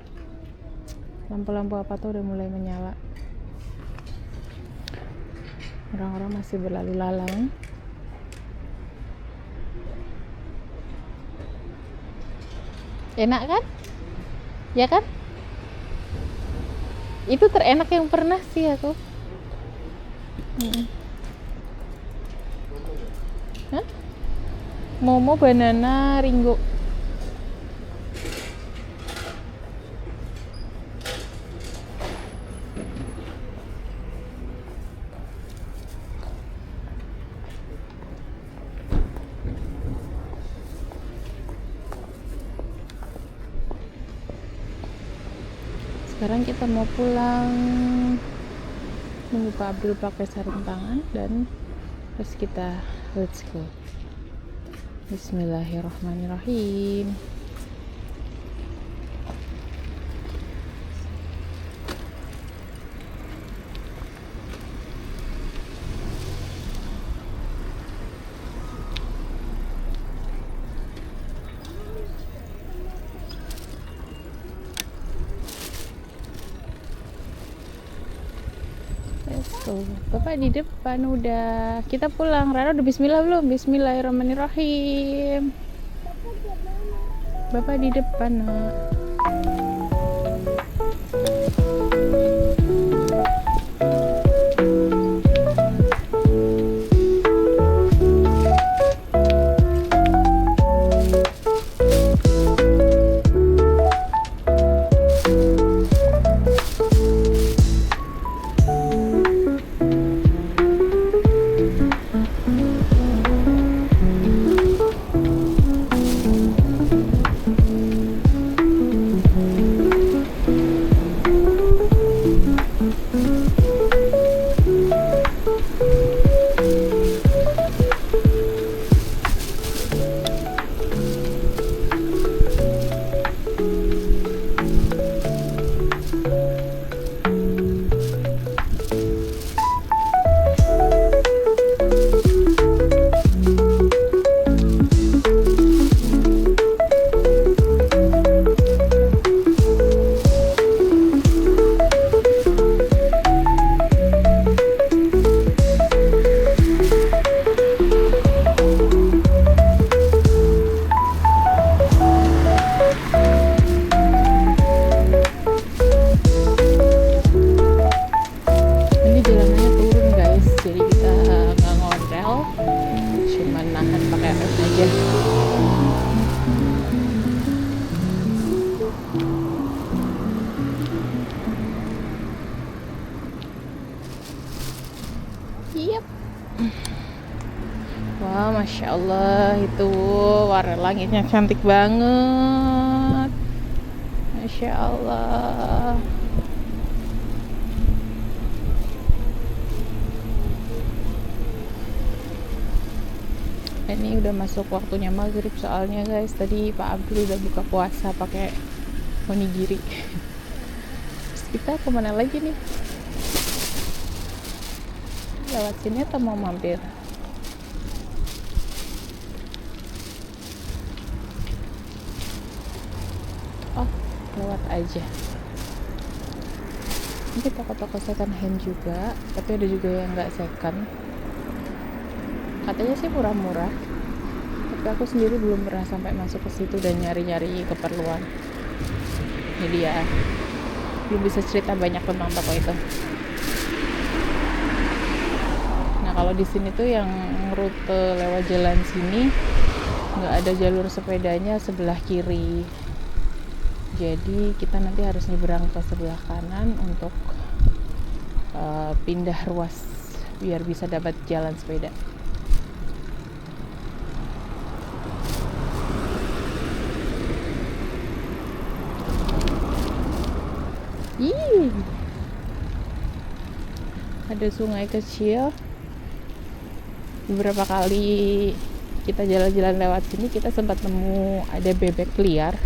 Lampu-lampu apa tuh udah mulai menyala. Orang-orang masih berlalu lalang. Enak kan? Ya kan? Itu terenak yang pernah sih aku. Hah? Momo, banana, ringo. Sekarang kita mau pulang, nunggu Pak Abdul pakai sarung tangan dan terus kita let's go. Bismillahirrahmanirrahim. Bapak di depan udah. Kita pulang. Rara udah bismillah belum? Bismillahirrahmanirrahim. Bapak di depan, Nak. Yep. Wah, Masya Allah, itu warna langitnya cantik banget. Masya Allah. Ini udah masuk waktunya maghrib soalnya guys. Tadi Pak Abdul udah buka puasa pakai onigiri. Terus kita kemana lagi nih? Lewat sini atau mau mampir? Oh, lewat aja. Ini toko-toko second hand juga, tapi ada juga yang nggak second. Katanya sih murah-murah, tapi aku sendiri belum pernah sampai masuk ke situ dan nyari-nyari keperluan. Ini dia, belum bisa cerita banyak tentang toko itu. Nah, kalau di sini tuh yang rute lewat jalan sini nggak ada jalur sepedanya sebelah kiri, jadi kita nanti harus nyebrang ke sebelah kanan untuk pindah ruas biar bisa dapat jalan sepeda. Ih, ada sungai kecil. Beberapa kali kita jalan-jalan lewat sini, kita sempat nemu ada bebek liar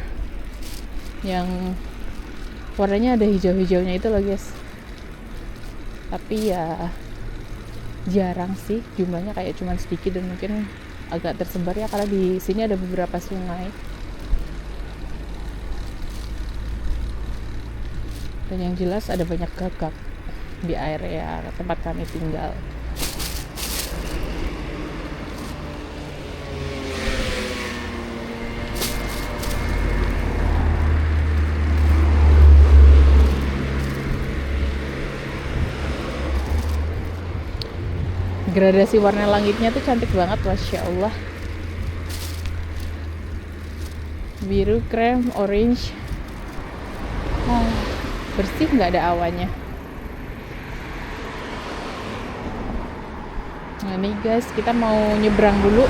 yang warnanya ada hijau-hijaunya itu loh guys. Tapi ya jarang sih jumlahnya, kayak cuman sedikit dan mungkin agak tersebar ya karena di sini ada beberapa sungai. Dan yang jelas ada banyak gagak di area tempat kami tinggal. Gradasi warna langitnya tuh cantik banget, Masya Allah. Biru, krem, orange. Bersih, nggak ada awannya. Nah nih guys, kita mau nyebrang dulu,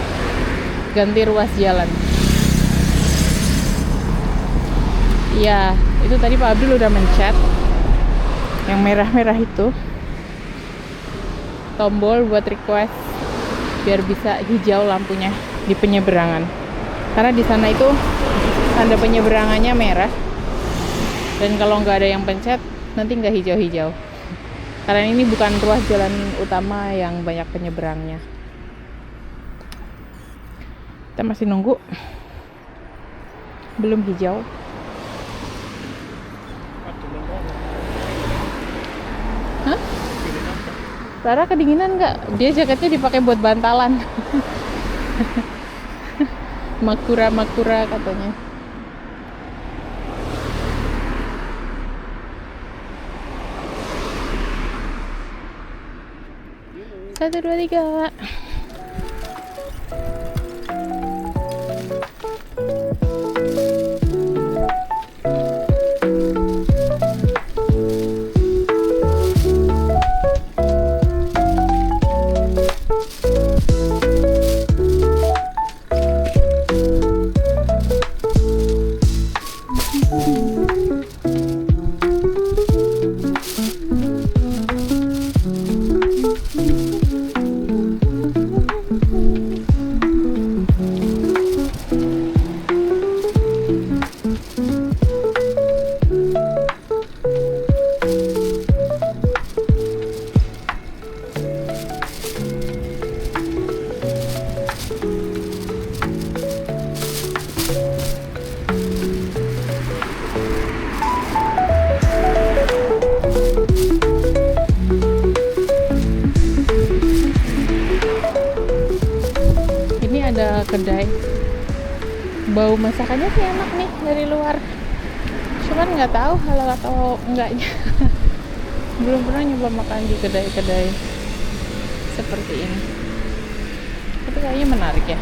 ganti ruas jalan. Iya, itu tadi Pak Abdul udah mencet yang merah-merah itu tombol buat request biar bisa hijau lampunya di penyeberangan, karena di sana itu tanda penyeberangannya merah, dan kalau nggak ada yang pencet nanti nggak hijau-hijau, karena ini bukan ruas jalan utama yang banyak penyeberangnya. Kita masih nunggu, belum hijau. Hah? Rara kedinginan nggak? Dia jaketnya dipakai buat bantalan. Makura katanya. Satu, dua, tiga. Ada kedai, bau masakannya sih enak nih dari luar, cuman nggak tahu halal atau enggaknya. Belum pernah nyoba makan di kedai-kedai seperti ini, tapi kayaknya menarik ya.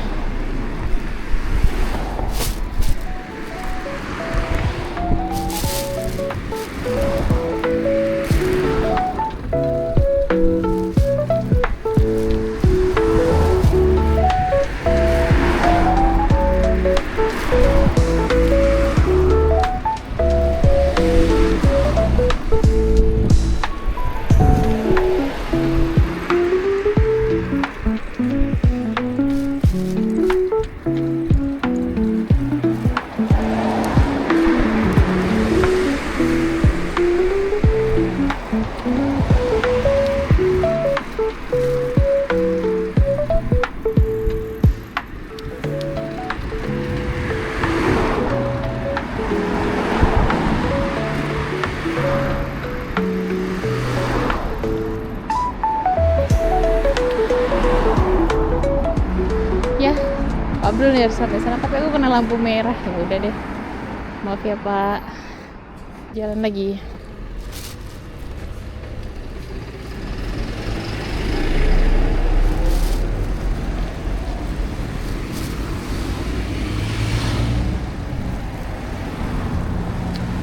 Abdul nih harus sampai sana, tapi aku kena lampu merah. Ya udah deh, maaf ya Pak, jalan lagi.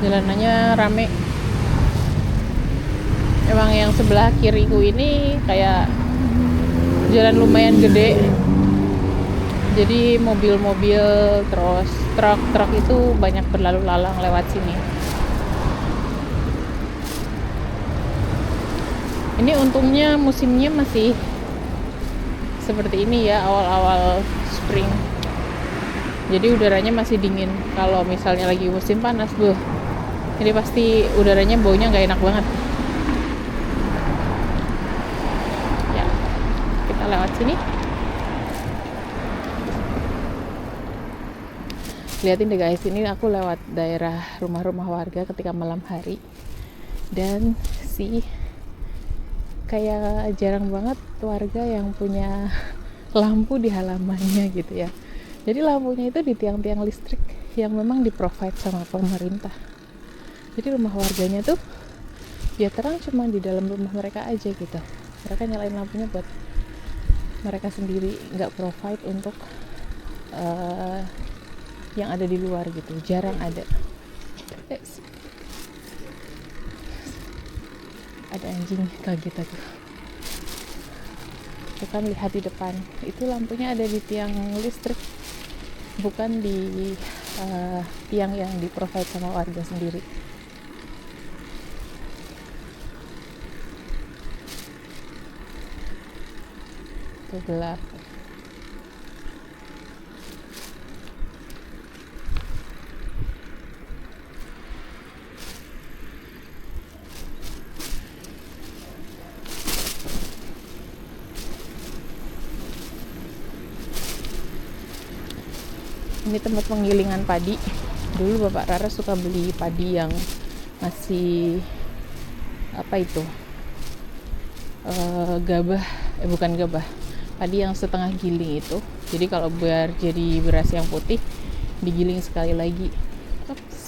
Jalanannya rame. Emang yang sebelah kiriku ini kayak jalan lumayan gede, jadi mobil-mobil terus truk-truk itu banyak berlalu lalang lewat sini. Ini untungnya musimnya masih seperti ini ya, awal-awal spring. Jadi udaranya masih dingin. Kalau misalnya lagi musim panas, ini pasti udaranya baunya nggak enak banget. Ya, kita lewat sini. Lihatin deh guys, ini aku lewat daerah rumah-rumah warga ketika malam hari. Dan kayak jarang banget warga yang punya lampu di halamannya gitu ya. Jadi lampunya itu di tiang-tiang listrik yang memang di-provide sama pemerintah. Jadi rumah warganya tuh ya terang cuma di dalam rumah mereka aja gitu. Mereka nyalain lampunya buat mereka sendiri, nggak provide untuk yang ada di luar gitu. Jarang ada. Ada anjing kaget aku. Itu kan lihat di depan, itu lampunya ada di tiang listrik, bukan di tiang yang di-provide sama warga sendiri. Itu gelap. Ini tempat penggilingan padi. Dulu Bapak Rara suka beli padi yang masih gabah, bukan gabah, padi yang setengah giling itu. Jadi kalau biar jadi beras yang putih, digiling sekali lagi. Oops.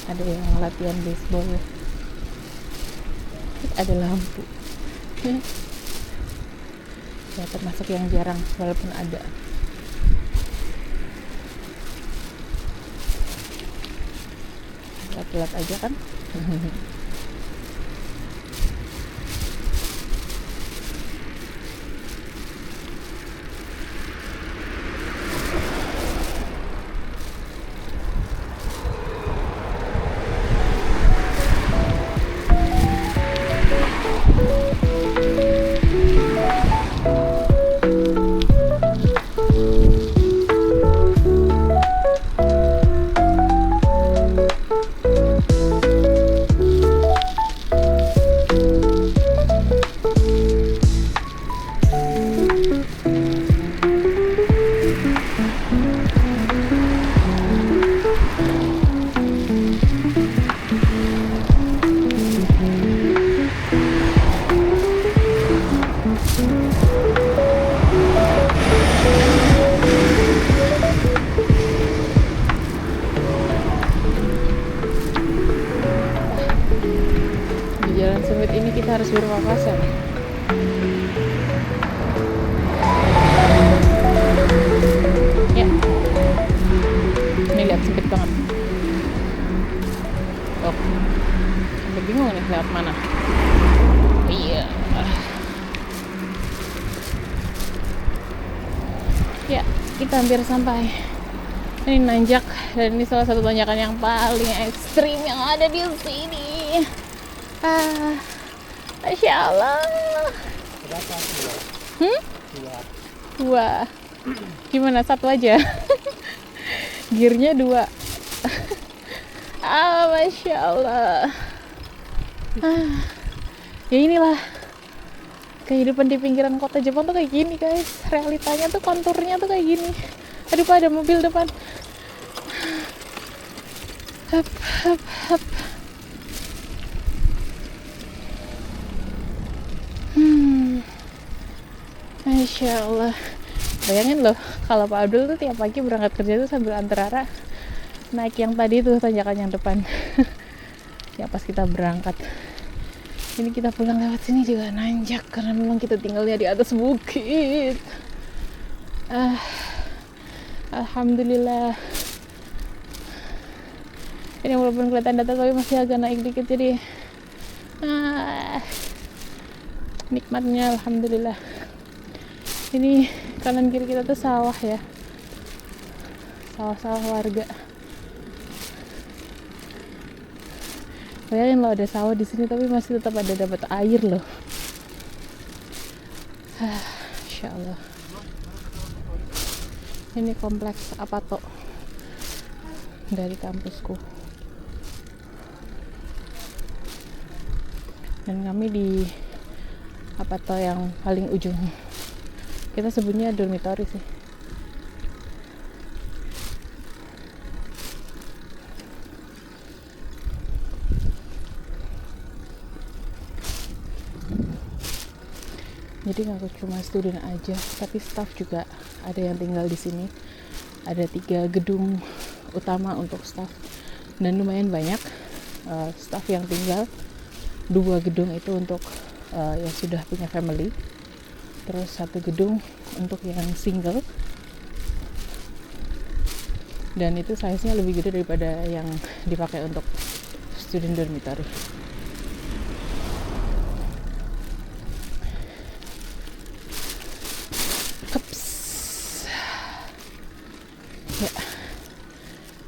Ada yang latihan baseball. Ada lampu. Ya, termasuk yang jarang walaupun ada. Lihat aja kan. Jalan sempit ini kita harus berpapasan. Ya, ini lihat sempit banget. Oh, sampai bingung nih lewat mana. Iya. Ya, kita hampir sampai. Ini nanjak, dan ini salah satu tanjakan yang paling ekstrim yang ada di sini. Masya Allah. Berapa? Dua. Gimana, satu aja? Gearnya 2. Masya Allah. Ya inilah kehidupan di pinggiran kota Jepang tuh kayak gini guys. Realitanya tuh konturnya tuh kayak gini. Aduh Pak, ada mobil depan. Hup, hup, hup. Masya Allah. Bayangin loh, kalau Pak Abdul tuh tiap pagi berangkat kerja tuh sambil antara naik yang tadi tuh tanjakan yang depan. Ya pas kita berangkat. Ini kita pulang lewat sini juga nanjak karena memang kita tinggalnya di atas bukit. Alhamdulillah. Ini walaupun kelihatan datar tapi masih agak naik dikit, jadi nikmatnya alhamdulillah. Ini kanan kiri kita tuh sawah ya, sawah-sawah warga. Bayangin loh ada sawah di sini tapi masih tetap ada dapat air loh. Insya Allah. Ini kompleks apa toh dari kampusku. Dan kami di apa toh yang paling ujung. Kita sebutnya dormitory sih. Jadi nggak cuma student aja, tapi staff juga ada yang tinggal di sini. Ada 3 gedung utama untuk staff dan lumayan banyak staff yang tinggal. 2 gedung itu untuk yang sudah punya family, terus 1 gedung untuk yang single, dan itu size-nya lebih gede daripada yang dipakai untuk student dormitory. Ya,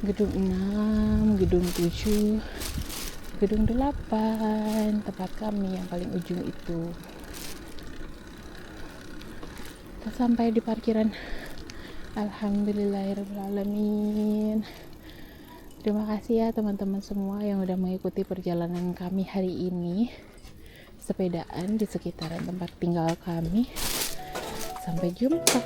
gedung 6, gedung 7, gedung 8, tempat kami yang paling ujung itu. Kita sampai di parkiran. Alhamdulillahirrahmanirrahim. Terima kasih ya teman-teman semua yang udah mengikuti perjalanan kami hari ini, sepedaan di sekitaran tempat tinggal kami. Sampai jumpa.